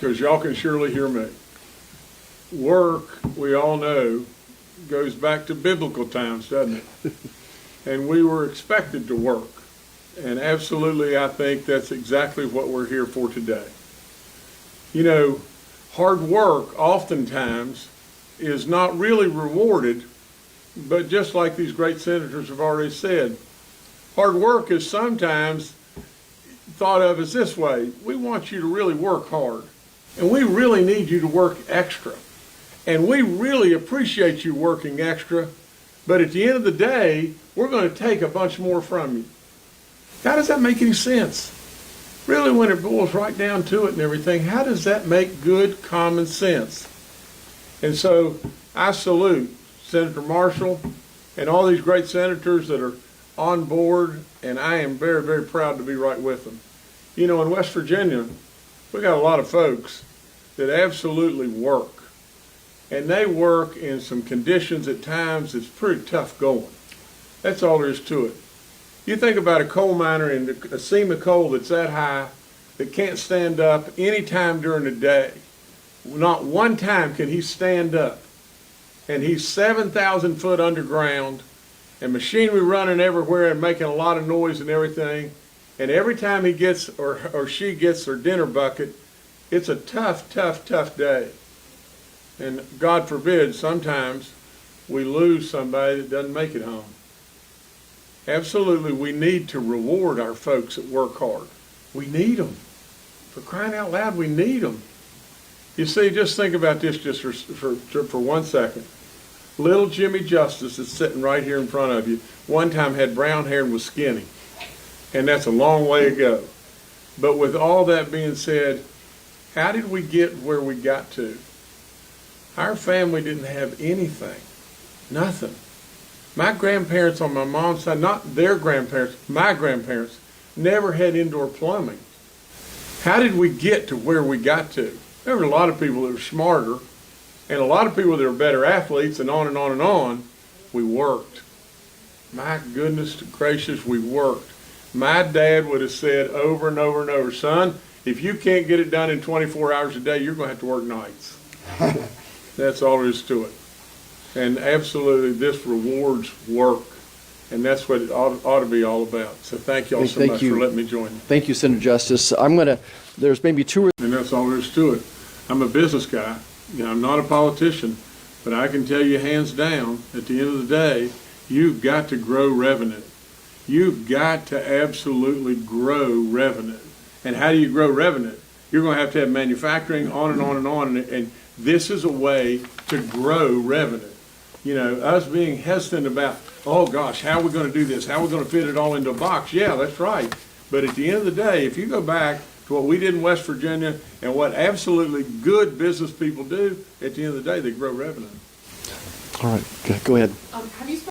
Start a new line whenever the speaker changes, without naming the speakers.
because y'all can surely hear me. Work, we all know, goes back to biblical times, doesn't it? And we were expected to work. And absolutely, I think that's exactly what we're here for today. You know, hard work oftentimes is not really rewarded, but just like these great senators have already said, hard work is sometimes thought of as this way: we want you to really work hard, and we really need you to work extra, and we really appreciate you working extra, but at the end of the day, we're going to take a bunch more from you. How does that make any sense? Really, when it boils right down to it and everything, how does that make good common sense? And so I salute Senator Marshall and all these great senators that are on board, and I am very, very proud to be right with them. You know, in West Virginia, we got a lot of folks that absolutely work, and they work in some conditions at times that's pretty tough going. That's all there is to it. You think about a coal miner in a seam of coal that's that high, that can't stand up any time during the day. Not one time can he stand up. And he's 7,000 foot underground, and machinery running everywhere and making a lot of noise and everything. And every time he gets or she gets their dinner bucket, it's a tough, tough, tough day. And God forbid, sometimes we lose somebody that doesn't make it home. Absolutely, we need to reward our folks that work hard. We need them. For crying out loud, we need them. You see, just think about this just for 1 second. Little Jimmy Justice is sitting right here in front of you. One time had brown hair and was skinny. And that's a long way ago. But with all that being said, how did we get where we got to? Our family didn't have anything. Nothing. My grandparents on my mom's side, not their grandparents, my grandparents, never had indoor plumbing. How did we get to where we got to? There were a lot of people that were smarter, and a lot of people that were better athletes, and on and on and on. We worked. My goodness gracious, we worked. My dad would have said over and over and over, son, if you can't get it done in 24 hours a day, you're going to have to work nights. That's all there is to it. And absolutely, this rewards work, and that's what it ought to be all about. So thank you all so much for letting me join you.
Thank you, Senator Justice. There's maybe two or...
And that's all there is to it. I'm a business guy. You know, I'm not a politician, but I can tell you hands down, at the end of the day, you've got to grow revenue. You've got to absolutely grow revenue. And how do you grow revenue? You're going to have manufacturing, on and on and on, and this is a way to grow revenue. You know, us being hesitant about, oh gosh, how are we going to do this? How are we going to fit it all into a box? Yeah, that's right. But at the end of the day, if you go back to what we did in West Virginia and what absolutely good business people do, at the end of the day, they grow revenue.
All right, go ahead.
Have you